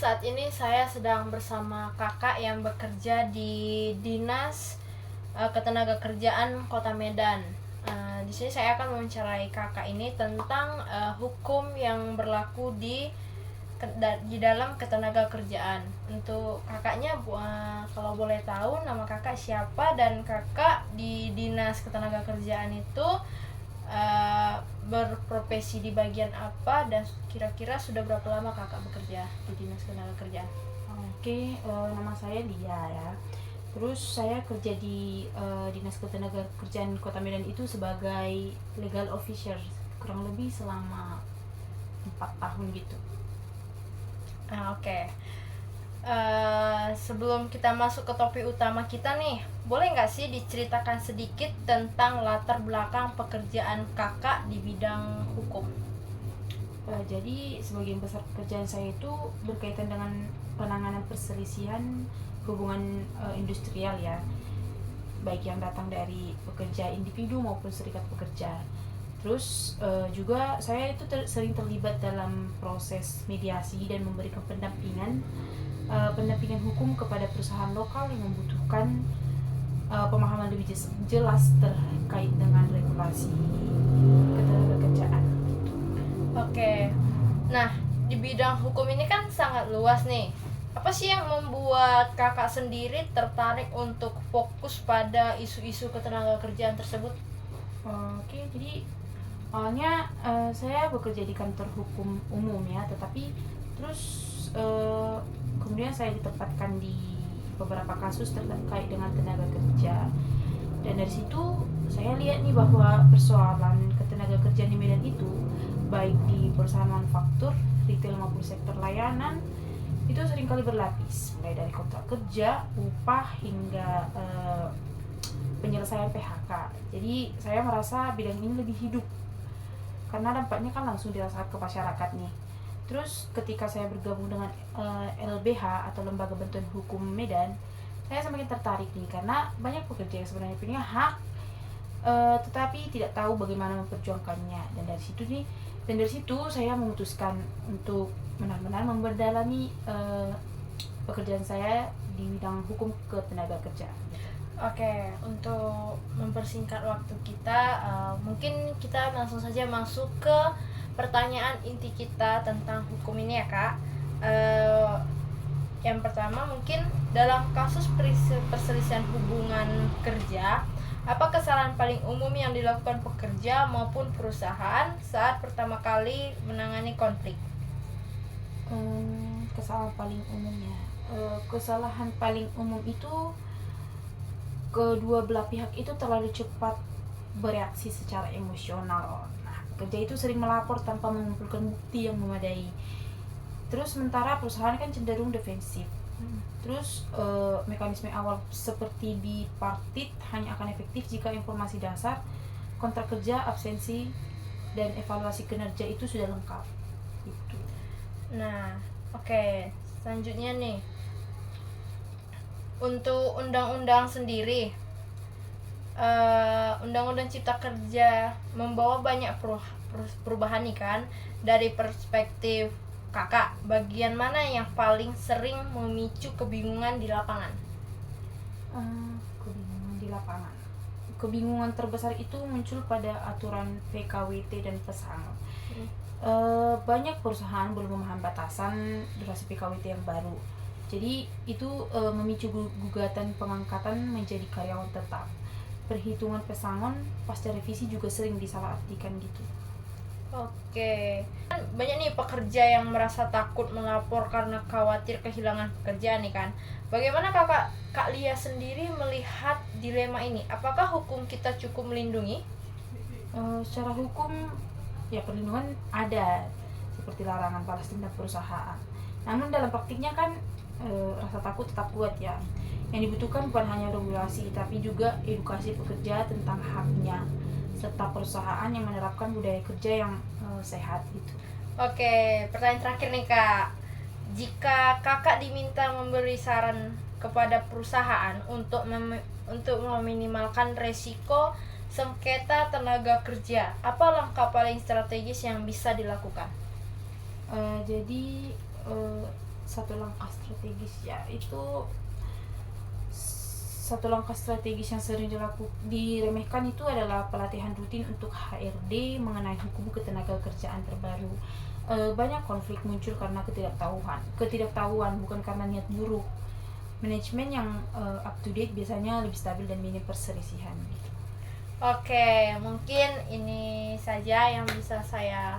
saat ini saya sedang bersama kakak yang bekerja di Dinas Ketenagakerjaan Kota Medan. Di sini saya akan mewawancarai kakak ini tentang hukum yang berlaku di dalam ketenagakerjaan. Untuk kakaknya, kalau boleh tahu nama kakak siapa dan kakak di Dinas Ketenagakerjaan itu berprofesi di bagian apa dan kira-kira sudah berapa lama kakak bekerja di Dinas Ketenagakerjaan? Oke, nama saya Lia ya. Terus saya kerja di Dinas Ketenagakerjaan Kota Medan itu sebagai legal officer kurang lebih selama 4 tahun gitu. Oke. Sebelum kita masuk ke topik utama kita nih, boleh nggak sih diceritakan sedikit tentang latar belakang pekerjaan kakak di bidang hukum? Jadi sebagian besar pekerjaan saya itu berkaitan dengan penanganan perselisihan hubungan industrial ya, baik yang datang dari pekerja individu maupun serikat pekerja. Terus juga saya itu sering terlibat dalam proses mediasi dan memberikan pendampingan hukum kepada perusahaan lokal yang membutuhkan pemahaman lebih jelas terkait dengan regulasi ketenagakerjaan. Oke. Nah, di bidang hukum ini kan sangat luas nih. Apa sih yang membuat kakak sendiri tertarik untuk fokus pada isu-isu ketenagakerjaan tersebut? Oke, jadi awalnya saya bekerja di kantor hukum umum ya, tetapi terus kemudian saya ditempatkan di beberapa kasus terkait dengan tenaga kerja. Dan dari situ saya lihat nih bahwa persoalan ketenaga kerjaan di Medan itu baik di perusahaan manufaktur, retail maupun sektor layanan itu seringkali berlapis, mulai dari kontrak kerja, upah hingga penyelesaian PHK. Jadi saya merasa bidang ini lebih hidup karena dampaknya kan langsung dirasakan ke masyarakat nih. Terus ketika saya bergabung dengan LBH atau Lembaga Bantuan Hukum Medan, saya semakin tertarik nih karena banyak pekerja yang sebenarnya punya hak tetapi tidak tahu bagaimana memperjuangkannya. Dan dari situ saya memutuskan untuk benar-benar memperdalami pekerjaan saya di bidang hukum ketenagakerjaan. Oke, untuk mempersingkat waktu kita, mungkin kita langsung saja masuk ke pertanyaan inti kita tentang hukum ini ya kak. Yang pertama mungkin dalam kasus perselisihan hubungan kerja, apa kesalahan paling umum yang dilakukan pekerja maupun perusahaan saat pertama kali menangani konflik? Kesalahan paling umum itu kedua belah pihak itu terlalu cepat bereaksi secara emosional. Nah, pekerja itu sering melapor tanpa mengumpulkan bukti yang memadai. Terus sementara perusahaan kan cenderung defensif. Terus mekanisme awal seperti bipartit hanya akan efektif jika informasi dasar, kontrak kerja, absensi, dan evaluasi kinerja itu sudah lengkap. Gitu. Nah, oke. Selanjutnya nih, untuk undang-undang sendiri, undang-undang cipta kerja membawa banyak perubahan nih kan. Dari perspektif kakak, bagian mana yang paling sering memicu kebingungan di lapangan? Kebingungan di lapangan. Kebingungan terbesar itu muncul pada aturan PKWT dan pesangon. Banyak perusahaan belum memahami batasan durasi PKWT yang baru. Jadi itu memicu gugatan pengangkatan menjadi karyawan tetap. Perhitungan pesangon pasca revisi juga sering disalahartikan gitu. Oke, banyak nih pekerja yang merasa takut melapor karena khawatir kehilangan pekerjaan nih kan. Bagaimana Kak Lia sendiri melihat dilema ini? Apakah hukum kita cukup melindungi? Secara hukum ya perlindungan ada, seperti larangan balas dendam perusahaan. Namun dalam praktiknya kan rasa takut tetap kuat ya. Yang dibutuhkan bukan hanya regulasi tapi juga edukasi pekerja tentang haknya, serta perusahaan yang menerapkan budaya kerja yang sehat gitu. Oke, pertanyaan terakhir nih kak. Jika kakak diminta memberi saran kepada perusahaan untuk meminimalkan resiko sengketa tenaga kerja, apa langkah paling strategis yang bisa dilakukan? Jadi satu langkah strategis ya, itu satu langkah strategis yang sering diremehkan itu adalah pelatihan rutin untuk HRD mengenai hukum ketenagakerjaan terbaru. Banyak konflik muncul karena ketidaktahuan bukan karena niat buruk. Manajemen yang up to date biasanya lebih stabil dan minim perselisihan. Oke, mungkin ini saja yang bisa saya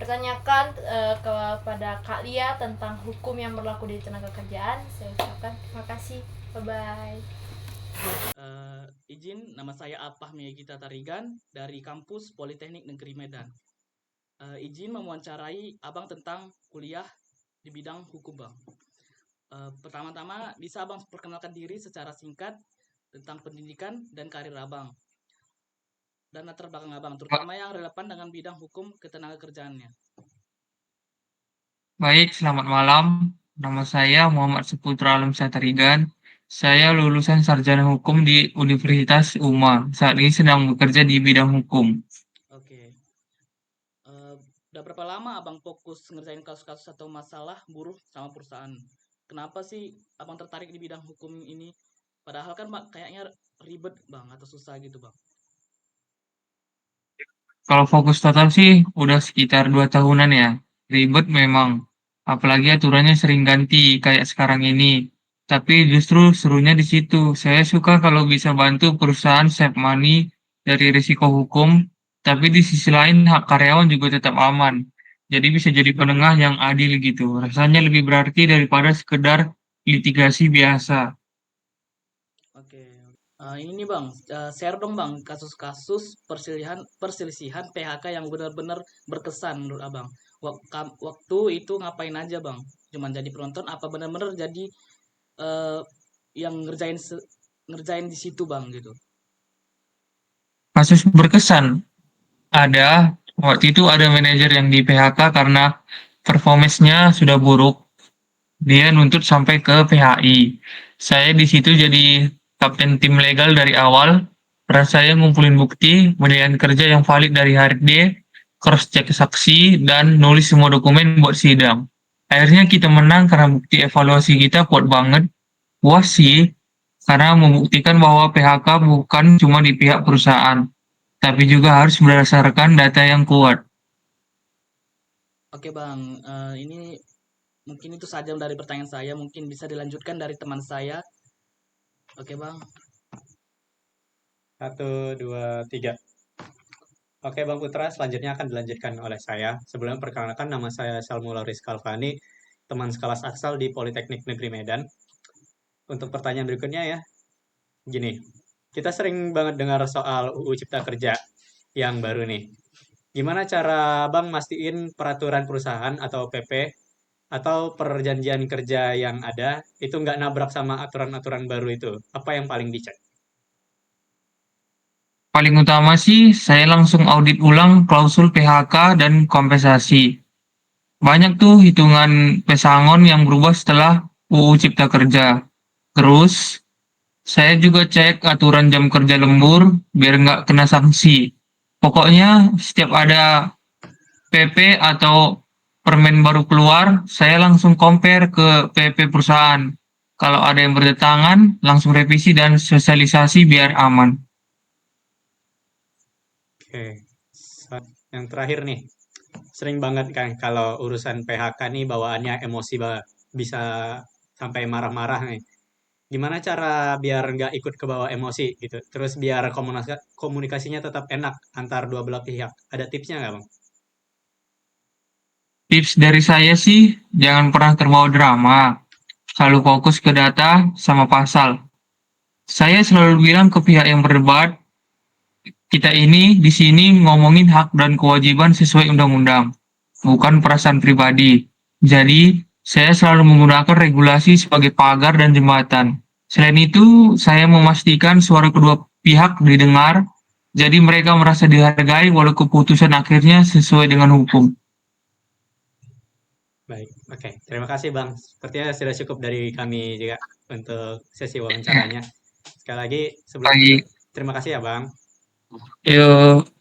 pertanyakan kepada Kak Lia tentang hukum yang berlaku di tenaga kerjaan. Saya ucapkan terima kasih. Bye-bye. Izin, nama saya Apah Megita Tarigan dari kampus Politeknik Negeri Medan. Izin mewawancarai Abang tentang kuliah di bidang hukum, Bang. Pertama-tama, bisa Abang perkenalkan diri secara singkat tentang pendidikan dan karir Abang dan latar belakang Abang, terutama yang relevan dengan bidang hukum ketenagakerjaannya. Baik, selamat malam. Nama saya Muhammad Saputra Alamsyah Tarigan. Saya lulusan Sarjana Hukum di Universitas UMA. Saat ini sedang bekerja di bidang hukum. Oke. Udah berapa lama Abang fokus ngerjain kasus-kasus atau masalah buruh sama perusahaan? Kenapa sih Abang tertarik di bidang hukum ini? Padahal kan kayaknya ribet, Bang, atau susah gitu, Bang. Kalau fokus total sih udah sekitar 2 tahunan ya. Ribet memang. Apalagi aturannya sering ganti kayak sekarang ini. Tapi justru serunya di situ. Saya suka kalau bisa bantu perusahaan save money dari risiko hukum, tapi di sisi lain hak karyawan juga tetap aman. Jadi bisa jadi penengah yang adil gitu. Rasanya lebih berarti daripada sekedar litigasi biasa. Oke. Ini nih Bang, share dong Bang kasus-kasus perselisihan PHK yang benar-benar berkesan menurut Abang. Waktu itu ngapain aja Bang? Cuman jadi penonton apa benar-benar jadi eh, yang ngerjain di situ Bang gitu? Kasus berkesan ada, waktu itu ada manajer yang di PHK karena performance-nya sudah buruk. Dia nuntut sampai ke PHI. Saya di situ jadi kapten tim legal dari awal. Peran saya ngumpulin bukti, penilaian kerja yang valid dari HRD, cross-check saksi, dan nulis semua dokumen buat sidang. Akhirnya kita menang karena bukti evaluasi kita kuat banget. Puas sih, karena membuktikan bahwa PHK bukan cuma di pihak perusahaan, tapi juga harus berdasarkan data yang kuat. Oke Bang, ini mungkin itu saja dari pertanyaan saya. Mungkin bisa dilanjutkan dari teman saya. Oke Bang. 1, 2, 3. Oke Bang Putra, selanjutnya akan dilanjutkan oleh saya. Sebelumnya perkenalkan, nama saya Salmula Rizka Alfani, teman sekelas Aksal di Politeknik Negeri Medan. Untuk pertanyaan berikutnya ya, gini, kita sering banget dengar soal UU Cipta Kerja yang baru nih. Gimana cara Bang mastiin peraturan perusahaan atau PP atau perjanjian kerja yang ada itu nggak nabrak sama aturan-aturan baru itu? Apa yang paling dicek? Paling utama sih, saya langsung audit ulang klausul PHK dan kompensasi. Banyak tuh hitungan pesangon yang berubah setelah UU Cipta Kerja. Terus, saya juga cek aturan jam kerja lembur biar nggak kena sanksi. Pokoknya, setiap ada PP atau permen baru keluar, saya langsung compare ke PP perusahaan. Kalau ada yang bertentangan, langsung revisi dan sosialisasi biar aman. Oke, yang terakhir nih, sering banget kan kalau urusan PHK nih bawaannya emosi banget, bisa sampai marah-marah nih. Gimana cara biar nggak ikut ke bawah emosi gitu, terus biar komunikasinya tetap enak antar dua belah pihak? Ada tipsnya nggak Bang? Tips dari saya sih, jangan pernah terbawa drama. Selalu fokus ke data sama pasal. Saya selalu bilang ke pihak yang berdebat, kita ini di sini ngomongin hak dan kewajiban sesuai undang-undang, bukan perasaan pribadi. Jadi, saya selalu menggunakan regulasi sebagai pagar dan jembatan. Selain itu, saya memastikan suara kedua pihak didengar, jadi mereka merasa dihargai walau keputusan akhirnya sesuai dengan hukum. Baik, oke. Terima kasih Bang. Sepertinya sudah cukup dari kami juga untuk sesi wawancaranya. Sekali lagi sebelum tutup, Baik, terima kasih ya Bang. yuk.